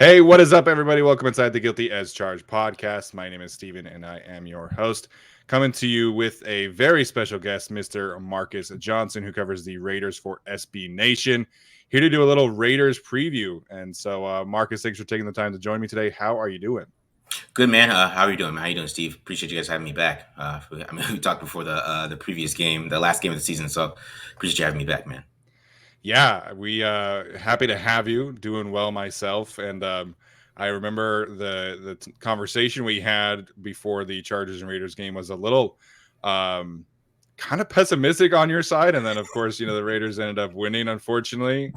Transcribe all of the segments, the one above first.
Hey, what is up, everybody? Welcome inside the Guilty as Charged podcast. My name is Steven, and I am your host. Coming to you with a very special guest, Mr. Marcus Johnson, who covers the Raiders for SB Nation. Here to do a little Raiders preview. And so, Marcus, thanks for taking the time to join me today. How are you doing? Good man. How are you doing? How you doing, Steve? Appreciate you guys having me back. We talked before the previous game, the last game of the season, so appreciate you having me back, man. Yeah, we happy to have you. Doing well myself, and I remember the conversation we had before the Chargers and Raiders game was a little um, kind of pessimistic on your side, and then of course the Raiders ended up winning. Unfortunately,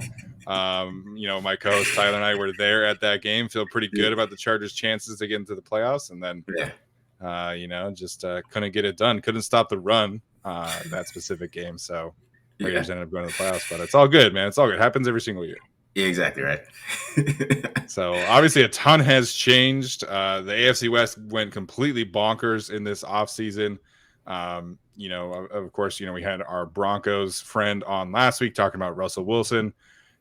my co-host Tyler and I were there at that game. Feel pretty Yeah, good about the Chargers' chances to get into the playoffs, and then yeah, just couldn't get it done. Couldn't stop the run that specific game, so. yeah, Raiders ended up going to the playoffs, but it's all good, man. It's all good. It happens every single year. yeah, exactly right. So obviously a ton has changed. The AFC West went completely bonkers in this offseason. Of course, we had our Broncos friend on last week talking about Russell Wilson.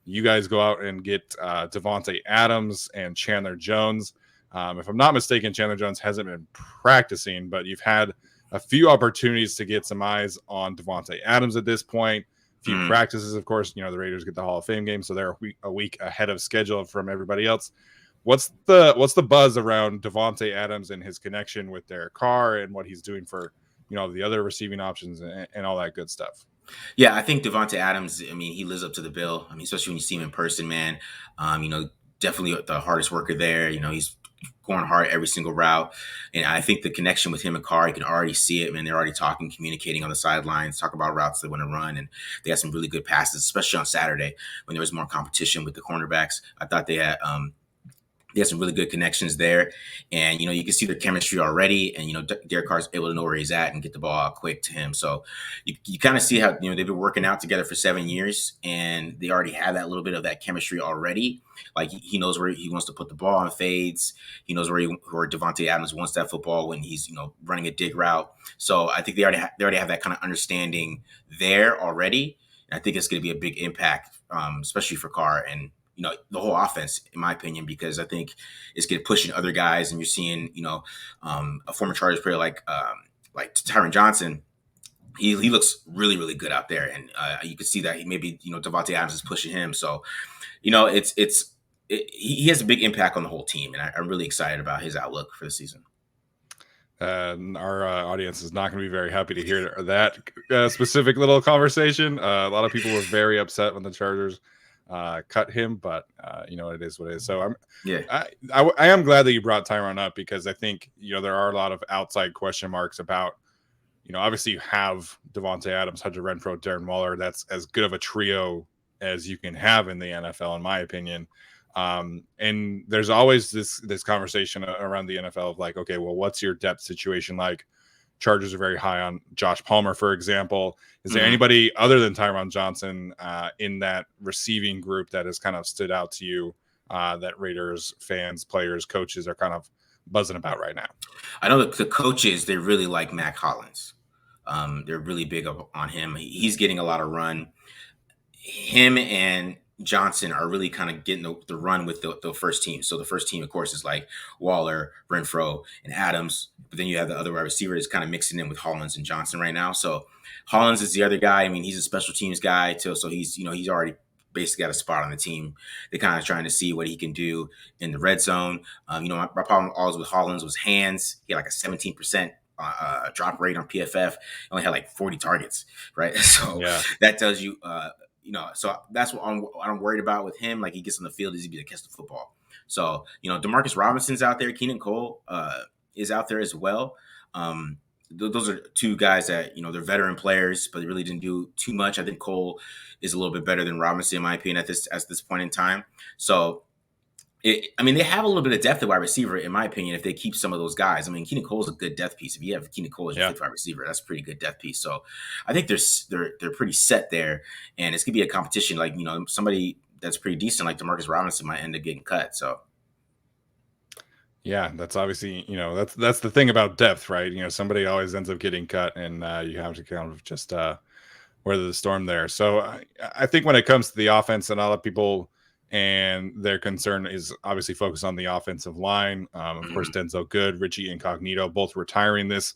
You guys go out and get Davante Adams and Chandler Jones. If I'm not mistaken, Chandler Jones hasn't been practicing, but you've had a few opportunities to get some eyes on Davante Adams at this point. Few practices, of course. The Raiders get the Hall of Fame game, so they're a week ahead of schedule from everybody else. What's the buzz around Davante Adams and his connection with Derek Carr and what he's doing for the other receiving options and all that good stuff? Yeah, I think Davante Adams. I mean, he lives up to the bill. I mean, especially when you see him in person, man. Definitely the hardest worker there. He's going hard every single route, and I think the connection with him and Carr, you can already see it. Man, they're already talking, communicating on the sidelines, talk about routes they want to run, and they had some really good passes, especially on Saturday when there was more competition with the cornerbacks. I thought they had some really good connections there, and you can see their chemistry already. And Derek Carr's able to know where he's at and get the ball out quick to him. So you kind of see how they've been working out together for 7 years, and they already have that little bit of that chemistry already. Like he knows where he wants to put the ball on fades. He knows where Davante Adams wants that football when he's running a dig route. So I think they already have that kind of understanding there already. And I think it's going to be a big impact, especially for Carr and the whole offense, in my opinion, because I think it's getting pushing other guys, and you're seeing, a former Chargers player like Tyron Johnson. He looks really, really good out there, and you can see that Davante Adams is pushing him. So, he has a big impact on the whole team, and I'm really excited about his outlook for the season. Our audience is not going to be very happy to hear that specific little conversation. A lot of people were very upset when the Chargers cut him, but it is what it is. So Yeah, I am glad that you brought Tyron up, because I think there are a lot of outside question marks about obviously you have Davante Adams, Hunter Renfrow, Darren Waller. That's as good of a trio as you can have in the NFL, in my opinion. And there's always this conversation around the NFL of like, okay, well, what's your depth situation like? Chargers are very high on Josh Palmer, for example. Is there anybody other than Tyron Johnson in that receiving group that has kind of stood out to you that Raiders fans, players, coaches are kind of buzzing about right now? I know the coaches, they really like Mac Hollins. They're really big on him. He's getting a lot of run. Him and Johnson are really kind of getting the run with the first team. So the first team, of course, is like Waller, Renfro, and Adams. But then you have the other wide receivers kind of mixing in with Hollins and Johnson right now. So Hollins is the other guy. I mean, he's a special teams guy too. So he's already basically got a spot on the team. They're kind of trying to see what he can do in the red zone. My problem always with Hollins was hands. He had like a 17% drop rate on PFF. He only had like 40 targets, right? So Yeah. that tells you, so that's what I'm worried about with him. Like he gets on the field, he's going to catch the football. So, Demarcus Robinson's out there. Keenan Cole is out there as well. Those are two guys that, they're veteran players, but they really didn't do too much. I think Cole is a little bit better than Robinson, in my opinion, at this point in time. So, they have a little bit of depth at wide receiver, in my opinion, if they keep some of those guys. I mean, Keenan Cole's a good depth piece. If you have Keenan Cole as your fifth wide receiver, that's a pretty good depth piece. So I think they're pretty set there, and it's gonna be a competition. Like somebody that's pretty decent, like Demarcus Robinson, might end up getting cut. So Yeah, that's obviously, that's the thing about depth, right? Somebody always ends up getting cut, and you have to kind of just weather the storm there. So I think when it comes to the offense, and a lot of people and their concern is obviously focused on the offensive line. Of course, Denzel Good, Richie Incognito, both retiring this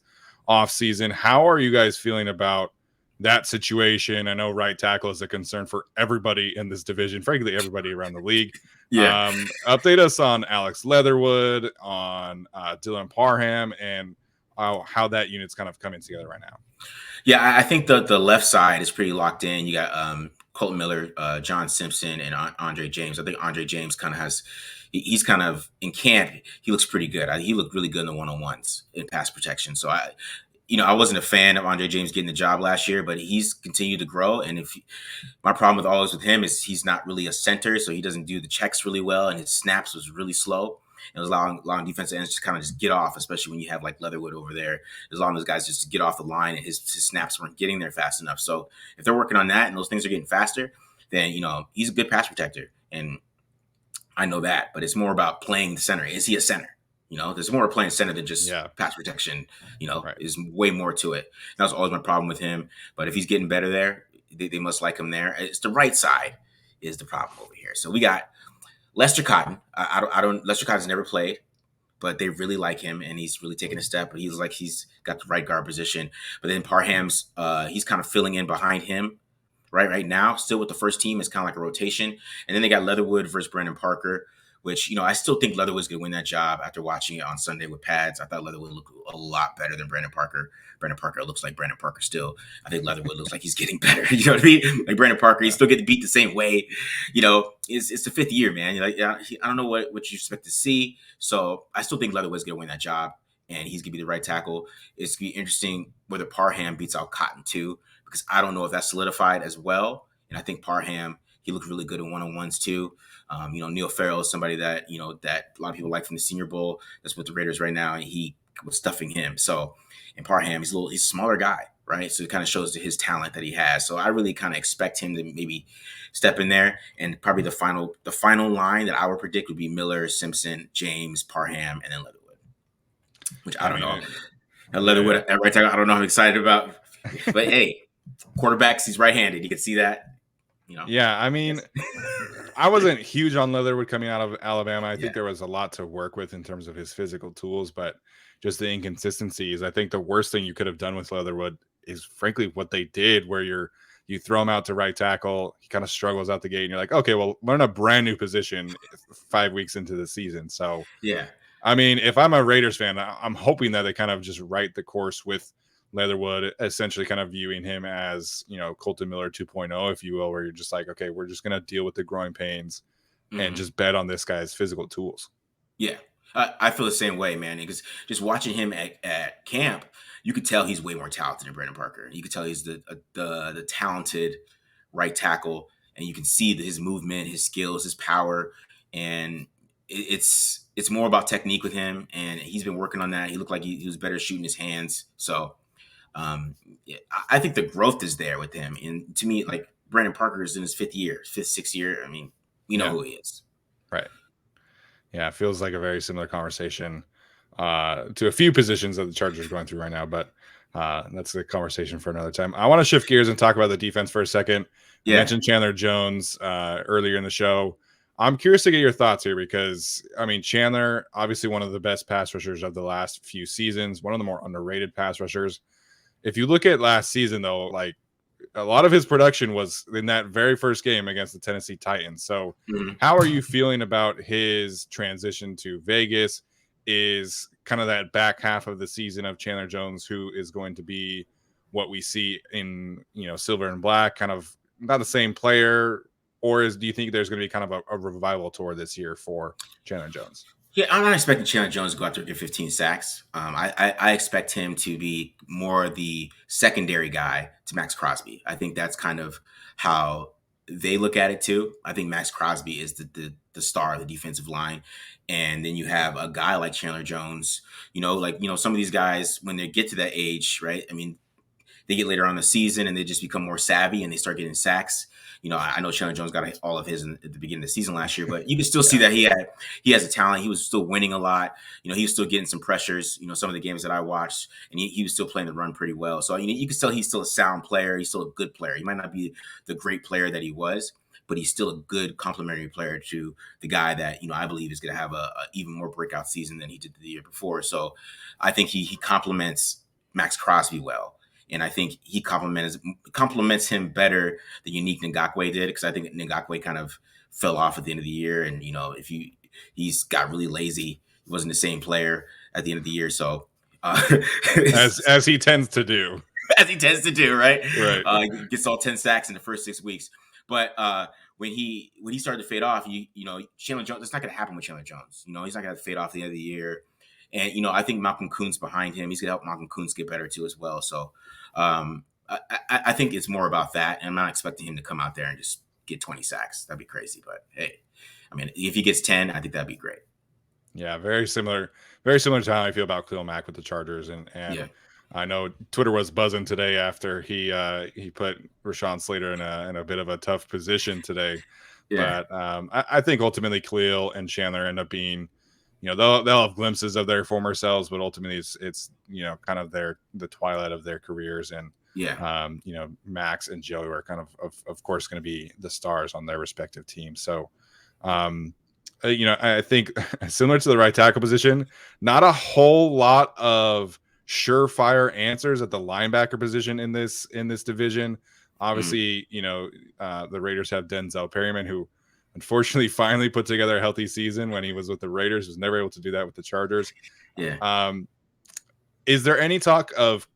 offseason. How are you guys feeling about that situation? I know right tackle is a concern for everybody in this division, frankly, everybody around the league. Yeah. Update us on Alex Leatherwood, on Dylan Parham, and how that unit's kind of coming together right now. Yeah, I think the left side is pretty locked in. You got Colton Miller, John Simpson, and Andre James. I think Andre James kind of he's kind of in camp. He looks pretty good. He looked really good in the one-on-ones in pass protection. So I wasn't a fan of Andre James getting the job last year, but he's continued to grow. And my problem with him is he's not really a center, so he doesn't do the checks really well, and his snaps was really slow. It was allowing defensive ends to kind of just get off, especially when you have like Leatherwood over there. As long as those guys just get off the line, and his snaps weren't getting there fast enough. So if they're working on that and those things are getting faster, then he's a good pass protector, and I know that. But it's more about playing the center. Is he a center? There's more playing center than just pass protection. Right. There's way more to it. That was always my problem with him. But if he's getting better there, they must like him there. It's the right side is the problem over here. So we got Lester Cotton. Lester Cotton's never played, but they really like him, and he's really taking a step. But he's got the right guard position. But then Parham's, he's kind of filling in behind him right now, still with the first team. It's kind of like a rotation. And then they got Leatherwood versus Brandon Parker, which, I still think Leatherwood's going to win that job after watching it on Sunday with pads. I thought Leatherwood looked a lot better than Brandon Parker. Brandon Parker looks like Brandon Parker still. I think Leatherwood looks like he's getting better. You know what I mean? Like Brandon Parker, he's still getting beat the same way. It's the fifth year, man. I don't know what you expect to see. So I still think Leatherwood's going to win that job, and he's going to be the right tackle. It's going to be interesting whether Parham beats out Cotton too, because I don't know if that's solidified as well. And I think Parham, he looked really good in one-on-ones too. Neil Farrell is somebody that that a lot of people like from the Senior Bowl. That's with the Raiders right now, and he was stuffing him. So, and Parham, he's a smaller guy, right? So it kind of shows his talent that he has. So I really kind of expect him to maybe step in there. And probably the final line that I would predict would be Miller, Simpson, James, Parham, and then Leatherwood. Which I don't know. Leatherwood at right tackle, I don't know. I'm excited about, but hey, quarterbacks, he's right-handed. You can see that. Yeah, I mean, I wasn't huge on Leatherwood coming out of Alabama. I think there was a lot to work with in terms of his physical tools, but just the inconsistencies. I think the worst thing you could have done with Leatherwood is, frankly, what they did, where you throw him out to right tackle, he kind of struggles out the gate, and you're like, okay, well, we're in a brand new position 5 weeks into the season. So, yeah. I mean, if I'm a Raiders fan, I'm hoping that they kind of just right the course with Leatherwood, essentially kind of viewing him as, Colton Miller 2.0, if you will, where you're just like, okay, we're just going to deal with the growing pains and just bet on this guy's physical tools. Yeah. I feel the same way, man, because just watching him at camp, you could tell he's way more talented than Brandon Parker. You could tell he's the talented right tackle, and you can see his movement, his skills, his power, and it's more about technique with him, and he's been working on that. He looked like he was better shooting his hands. So I think the growth is there with him. And to me, like, Brandon Parker is in his sixth year. I mean, we know who he is. Right. Yeah, it feels like a very similar conversation to a few positions that the Chargers are going through right now, but that's a conversation for another time. I want to shift gears and talk about the defense for a second. You mentioned Chandler Jones earlier in the show. I'm curious to get your thoughts here because, I mean, Chandler, obviously one of the best pass rushers of the last few seasons, one of the more underrated pass rushers. If you look at last season, though, like, a lot of his production was in that very first game against the Tennessee Titans. So how are you feeling about his transition to Vegas? Is kind of that back half of the season of Chandler Jones, who is going to be what we see in, silver and black, kind of not the same player, or do you think there's going to be kind of a revival tour this year for Chandler Jones? Yeah, I'm not expecting Chandler Jones to go out there and get 15 sacks. I expect him to be more the secondary guy to Max Crosby. I think that's kind of how they look at it too. I think Max Crosby is the star of the defensive line. And then you have a guy like Chandler Jones, some of these guys, when they get to that age, right? I mean, they get later on in the season and they just become more savvy and they start getting sacks. I know Chandler Jones got all of his at the beginning of the season last year, but you can still see that he has a talent. He was still winning a lot. He was still getting some pressures. Some of the games that I watched, and he was still playing the run pretty well. So you can tell he's still a sound player. He's still a good player. He might not be the great player that he was, but he's still a good complementary player to the guy that, I believe is going to have a even more breakout season than he did the year before. So I think he complements Max Crosby well. And I think he complements him better than Unique Ngakoue did, because I think Ngakoue kind of fell off at the end of the year. And, he's got really lazy. He wasn't the same player at the end of the year. So as he tends to do. As he tends to do, right? Right. He gets all 10 sacks in the first 6 weeks. But when he started to fade off, Chandler Jones, that's not going to happen with Chandler Jones. He's not going to fade off at the end of the year. And, I think Malcolm Kuntz behind him. He's going to help Malcolm Kuntz get better too as well. So I think it's more about that. And I'm not expecting him to come out there and just get 20 sacks. That'd be crazy. But hey, I mean, if he gets 10, I think that'd be great. Yeah, very similar to how I feel about Khalil Mack with the Chargers. And yeah. I know Twitter was buzzing today after he put Rashawn Slater in a bit of a tough position today. Yeah. But I think ultimately Khalil and Chandler end up being, they'll have glimpses of their former selves, but ultimately it's kind of the twilight of their careers. And Max and Joey are kind of course going to be the stars on their respective teams. So I think similar to the right tackle position, not a whole lot of surefire answers at the linebacker position in this division. Obviously, the Raiders have Denzel Perryman, who unfortunately finally put together a healthy season when he was with the Raiders. Was never able to do that with the Chargers. Yeah. Is there any talk of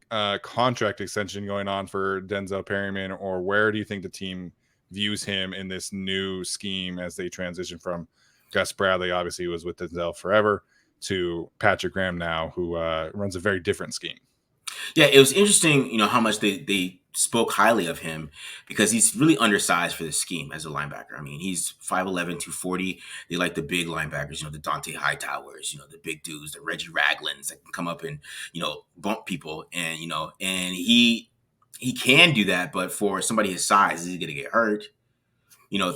contract extension going on for Denzel Perryman, or where do you think the team views him in this new scheme as they transition from Gus Bradley, obviously was with Denzel forever, to Patrick Graham now, who runs a very different scheme? Yeah, it was interesting, how much they spoke highly of him, because he's really undersized for the scheme as a linebacker. I mean, he's 5'11", 240. They like the big linebackers, the Davante Hightowers, the big dudes, the Reggie Raglins that can come up and, bump people. And, and he can do that, but for somebody his size, is he going to get hurt?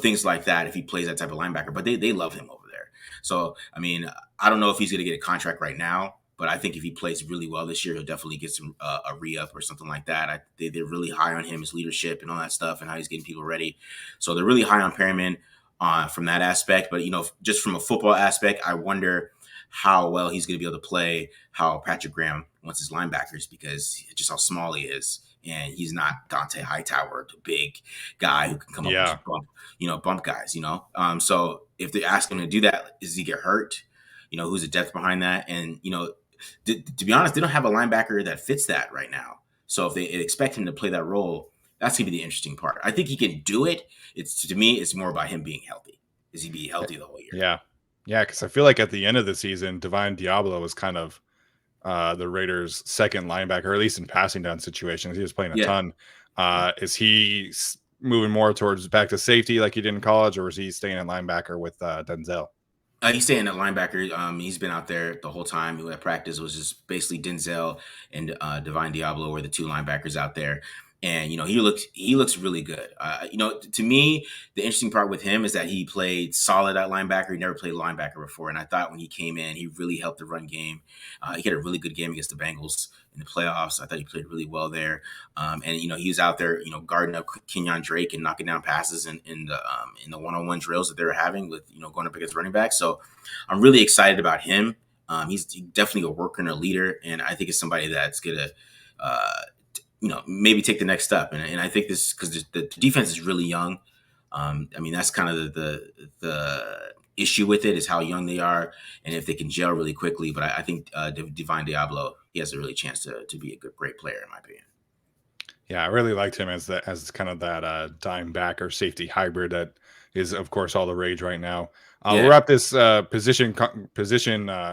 Things like that if he plays that type of linebacker. But they love him over there. So, I mean, I don't know if he's going to get a contract right now, but I think if he plays really well this year, he'll definitely get some a re-up or something like that. They're really high on him, his leadership and all that stuff, and how he's getting people ready. So they're really high on Perryman from that aspect. But, just from a football aspect, I wonder how well he's going to be able to play how Patrick Graham wants his linebackers, because just how small he is. And he's not Dante Hightower, the big guy who can come up and bump guys, So if they ask him to do that, does he get hurt? Who's the depth behind that? And, to be honest, they don't have a linebacker that fits that right now. So if they expect him to play that role, that's going to be the interesting part. I think he can do it. To me, it's more about him being healthy. Is he be healthy the whole year? Yeah. Yeah, because I feel like at the end of the season, Divine Diablo was kind of the Raiders' second linebacker, or at least in passing down situations. He was playing a ton. Is he moving more towards back to safety like he did in college, or is he staying at linebacker with Denzel? He's staying at linebacker. He's been out there the whole time. At practice, it was just basically Denzel and Divine Diablo were the two linebackers out there. And, he looks really good. To me, the interesting part with him is that he played solid at linebacker. He never played linebacker before. And I thought when he came in, he really helped the run game. He had a really good game against the Bengals in the playoffs. I thought he played really well there. And, he was out there, guarding up Kenyon Drake and knocking down passes in the one-on-one drills that they were having with, going up against running backs. So I'm really excited about him. He's definitely a worker and a leader. And I think it's somebody that's going to, maybe take the next step. And I think this, because the defense is really young. That's kind of the issue with it, is how young they are and if they can gel really quickly. But I think Divine Diablo, he has a really chance to be a great player, in my opinion. Yeah, I really liked him as kind of that dime back or safety hybrid that is, of course, all the rage right now. We'll wrap this position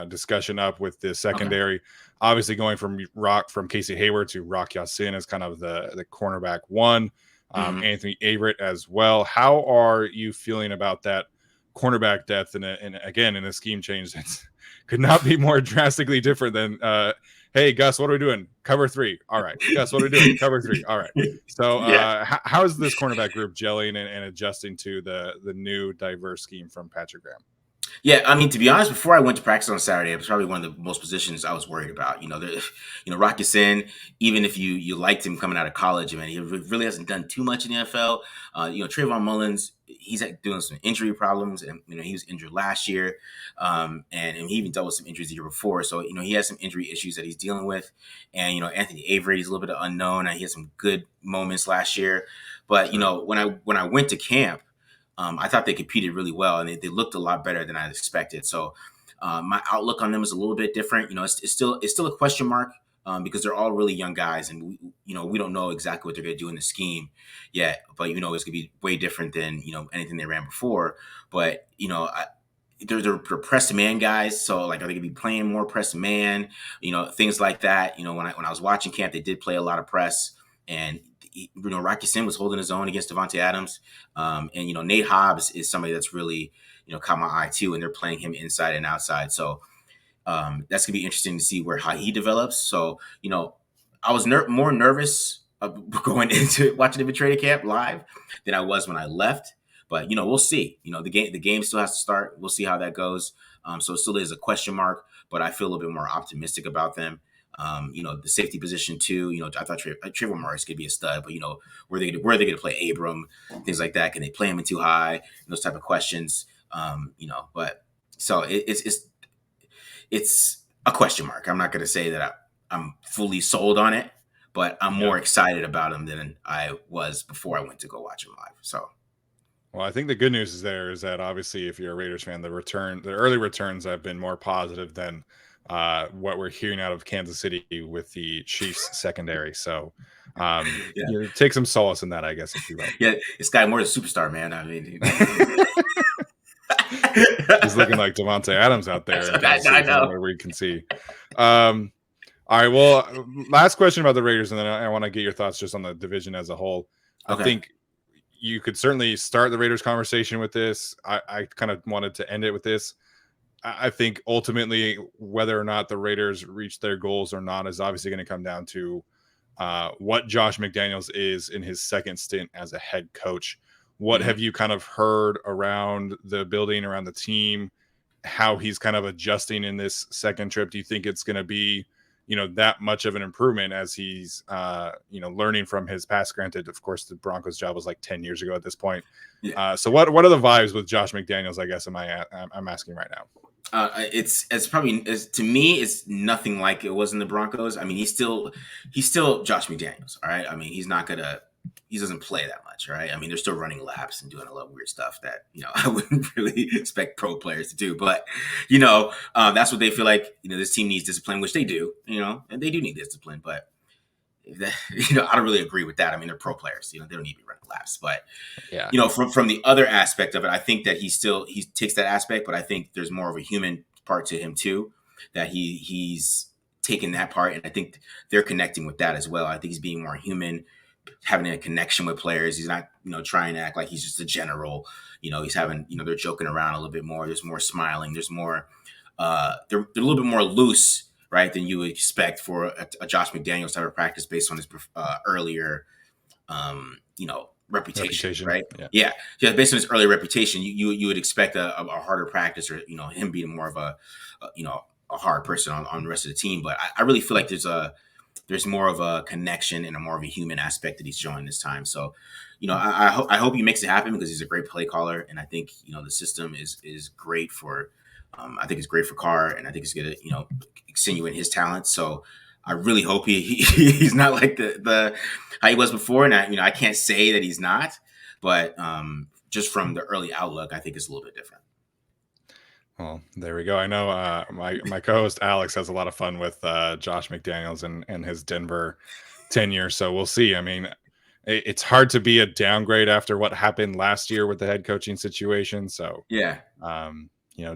discussion up with the secondary. Okay. Obviously, going from Casey Hayward to Rock Ya-Sin as kind of the cornerback one. Anthony Averett as well. How are you feeling about that cornerback depth? And again, in a scheme change that could not be more drastically different than hey, Gus, what are we doing? Cover 3. All right. Gus, what are we doing? Cover 3. All right. So how is this cornerback group gelling and adjusting to the new diverse scheme from Patrick Graham? Yeah, I mean, to be honest, before I went to practice on Saturday, it was probably one of the most positions I was worried about. Rocky Sin, even if you liked him coming out of college, I mean, he really hasn't done too much in the NFL. Trayvon Mullins, he's doing some injury problems, and he was injured last year, and he even dealt with some injuries the year before. So he has some injury issues that he's dealing with, and Anthony Avery is a little bit of unknown. And he had some good moments last year, but Sure. when I went to camp. I thought they competed really well, and they looked a lot better than I expected. So my outlook on them is a little bit different. It's still a question mark because they're all really young guys, and we don't know exactly what they're going to do in the scheme yet. But it's going to be way different than anything they ran before. But they're press man guys, so like are they going to be playing more press man? Things like that. When I was watching camp, they did play a lot of press, and Rocky Sin was holding his own against Davante Adams. And Nate Hobbs is somebody that's really caught my eye too, and they're playing him inside and outside. So that's gonna be interesting to see how he develops. So I was more nervous going into watching the training camp live than I was when I left. But we'll see. The game still has to start. We'll see how that goes. So it still is a question mark, but I feel a little bit more optimistic about them. The safety position too. I thought Trayvon Morris could be a stud, but where are they going to play Abram, things like that? Can they play him in too high? Those type of questions. But so it's a question mark. I'm not going to say that I'm fully sold on it, but I'm more excited about him than I was before I went to go watch him live. So. Well, I think the good news is that obviously, if you're a Raiders fan, the early returns have been more positive than what we're hearing out of Kansas City with the Chiefs secondary. So, Yeah. take some solace in that, I guess, if you will. Yeah, this guy more than a superstar, man. I mean, he's looking like Davante Adams out there in Kansas I City, from know. what we can see. All right. Well, last question about the Raiders, and then I want to get your thoughts just on the division as a whole. I Okay. think you could certainly start the Raiders conversation with this. I kind of wanted to end it with this. I think ultimately, whether or not the Raiders reach their goals or not is obviously going to come down to what Josh McDaniels is in his second stint as a head coach. What have you kind of heard around the building, around the team, how he's kind of adjusting in this second trip? Do you think it's going to be that much of an improvement as he's learning from his past? Granted, of course, the Broncos job was like 10 years ago at this point. Yeah. So what are the vibes with Josh McDaniels, I guess I'm asking right now? It's probably to me it's nothing like it was in the Broncos. I mean, he's still Josh McDaniels. All right. I mean, he doesn't play that much, right? I mean, they're still running laps and doing a lot of weird stuff that I wouldn't really expect pro players to do. But that's what they feel like. This team needs discipline, which they do. And they do need discipline. But I don't really agree with that. I mean, they're pro players. They don't need to be running laps. But Yeah. From the other aspect of it, I think that he takes that aspect, but I think there's more of a human part to him too. That he's taken that part, and I think they're connecting with that as well. I think he's being more human, having a connection with players. He's not, trying to act like he's just a general. He's having, they're joking around a little bit more. There's more smiling. There's more. They're a little bit more loose, right, than you would expect for a Josh McDaniels type of practice based on his earlier, reputation, right? Yeah. Based on his earlier reputation, you would expect a harder practice, or him being more of a hard person on the rest of the team. But I really feel like there's more of a connection and a more of a human aspect that he's showing this time. So, I hope he makes it happen because he's a great play caller, and I think the system is great for. I think it's great for Carr, and I think it's going to insinuate his talent. So I really hope he's not like the how he was before, and I can't say that he's not, but just from the early outlook, I think it's a little bit different. Well, there we go. I know my co-host Alex has a lot of fun with Josh McDaniels and his Denver tenure, so we'll see. I mean, it's hard to be a downgrade after what happened last year with the head coaching situation. So Yeah.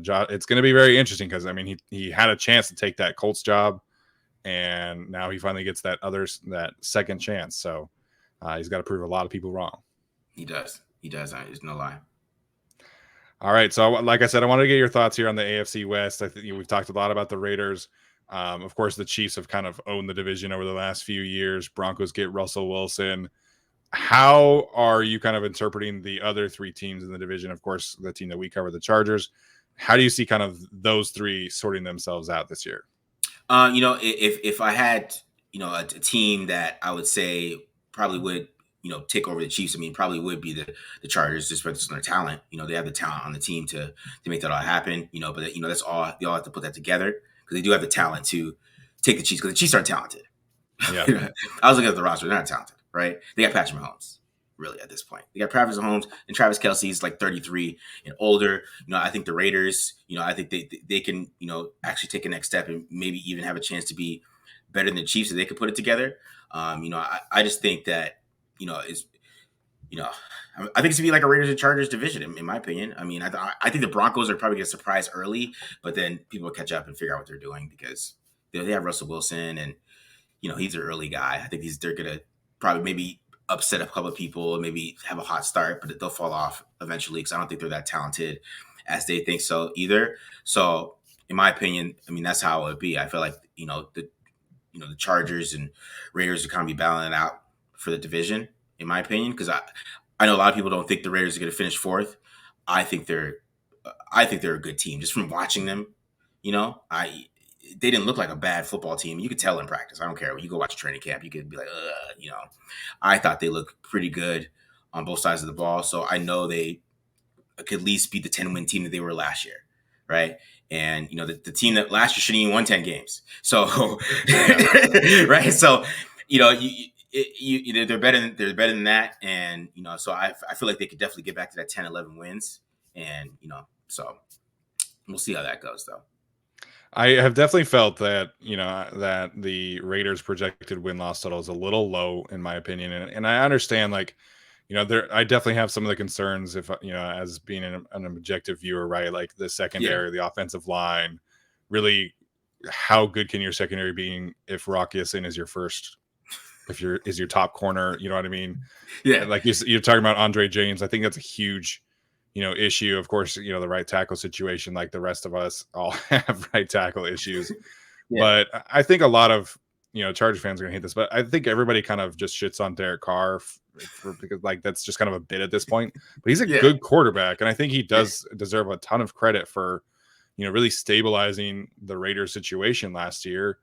Josh, it's going to be very interesting because I mean he had a chance to take that Colts job, and now he finally gets that second chance. So he's got to prove a lot of people wrong. He does. There's no lie. All right. So like I said, I wanted to get your thoughts here on the AFC West. I think we've talked a lot about the Raiders. Of course, the Chiefs have kind of owned the division over the last few years. Broncos get Russell Wilson. How are you kind of interpreting the other three teams in the division? Of course, the team that we cover, the Chargers. how do you see kind of those three sorting themselves out this year? If I had, a team that I would say probably would, take over the Chiefs, I mean, probably would be the Chargers, just based on their talent. They have the talent on the team to make that all happen. But that's all they all have to put that together because they do have the talent to take the Chiefs because the Chiefs aren't talented. Yeah. I was looking at the roster; they're not talented, right? They got Patrick Mahomes. Really, at this point, they got Travis Mahomes and Travis Kelce's like 33 and older. I think the Raiders, I think they can, actually take a next step and maybe even have a chance to be better than the Chiefs if they could put it together. I just think that, is I think it's gonna be like a Raiders and Chargers division, in my opinion. I mean, I think the Broncos are probably gonna surprise early, but then people will catch up and figure out what they're doing because they have Russell Wilson and he's an early guy. I think they're gonna probably maybe upset a couple of people, maybe have a hot start, but they'll fall off eventually because I don't think they're that talented as they think so either. So, in my opinion, I mean that's how it would be. I feel like the Chargers and Raiders are kind of be battling it out for the division, in my opinion, because I know a lot of people don't think the Raiders are going to finish fourth. I think they're a good team just from watching them. They didn't look like a bad football team. You could tell in practice. I don't care. When you go watch training camp, you could be like, I thought they looked pretty good on both sides of the ball. So I know they could at least beat the 10-win team that they were last year, right? And the team that last year shouldn't even won 10 games. So, right? So, they're better than that, and so I feel like they could definitely get back to that 10, 11 wins, and so we'll see how that goes though. I have definitely felt that, that the Raiders projected win-loss total is a little low in my opinion. And I understand like, I definitely have some of the concerns if, as being an objective viewer, right? Like the secondary, the offensive line, really how good can your secondary be if Rock Ya-Sin is your top corner, you know what I mean? Yeah. Like you're talking about Andre James. I think that's a huge, issue. Of course, the right tackle situation, like the rest of us all have right tackle issues. But I think a lot of, Charger fans are going to hate this, but I think everybody kind of just shits on Derek Carr because like that's just kind of a bit at this point. But he's a good quarterback, and I think he does deserve a ton of credit for, really stabilizing the Raiders situation last year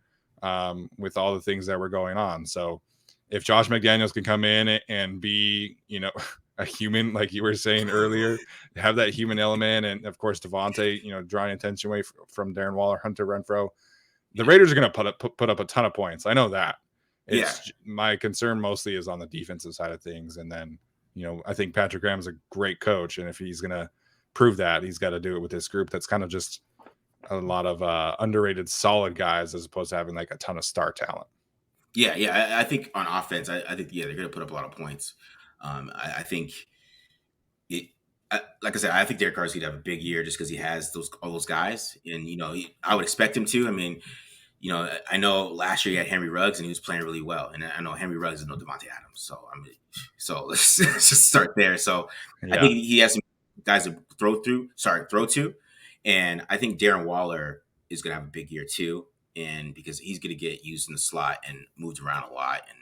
with all the things that were going on. So if Josh McDaniels can come in and be, a human, like you were saying earlier, have that human element, and of course Davante, drawing attention away from Darren Waller, Hunter Renfrow, the Raiders are going to put up a ton of points. I know that. My concern mostly is on the defensive side of things, and then I think Patrick Graham's a great coach, and if he's going to prove that, he's got to do it with this group that's kind of just a lot of underrated solid guys as opposed to having like a ton of star talent. Yeah. I think on offense, I think they're going to put up a lot of points. I think it. Like I said, I think Derek Carr's going to have a big year just because he has all those guys, and I would expect him to. I mean, I know last year he had Henry Ruggs and he was playing really well, and I know Henry Ruggs is no Davante Adams, so let's just start there. So I think he has some guys to throw to, and I think Darren Waller is going to have a big year too. And because he's going to get used in the slot and moved around a lot. And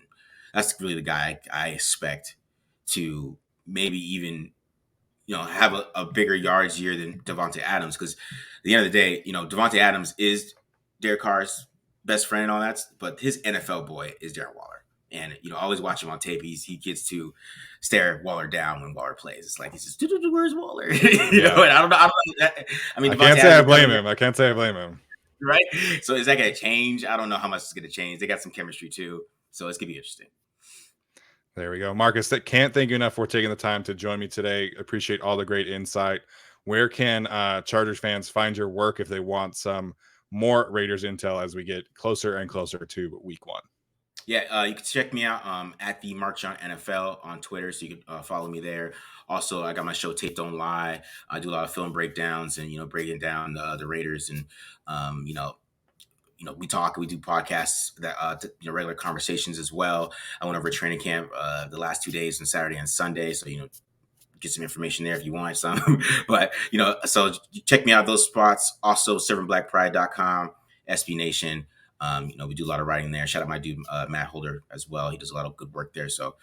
that's really the guy I expect to maybe even, have a bigger yards year than Davante Adams. Because at the end of the day, Davante Adams is Derek Carr's best friend and all that. But his NFL boy is Darren Waller. And, always watch him on tape. He gets to stare Waller down when Waller plays. It's like, he says, where's Waller? And I don't know. I mean, I can't say I blame him. I can't say I blame him. Right. So is that going to change? I don't know how much it's going to change. They got some chemistry too. So it's going to be interesting. There we go. Marcus, can't thank you enough for taking the time to join me today. Appreciate all the great insight. Where can Chargers fans find your work if they want some more Raiders intel as we get closer and closer to week 1? Yeah, you can check me out at the Mark John NFL on Twitter, so you can follow me there. Also, I got my show Tape Don't Lie. I do a lot of film breakdowns and breaking down the Raiders, and we do podcasts that regular conversations as well. I went over training camp the last 2 days on Saturday and Sunday, so get some information there if you want some. But so check me out those spots. Also, ServingBlackPride.com, SB Nation. We do a lot of writing there. Shout out my dude, Matt Holder as well. He does a lot of good work there. So,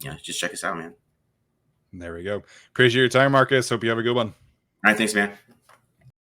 just check us out, man. There we go. Appreciate your time, Marcus. Hope you have a good one. All right. Thanks, man.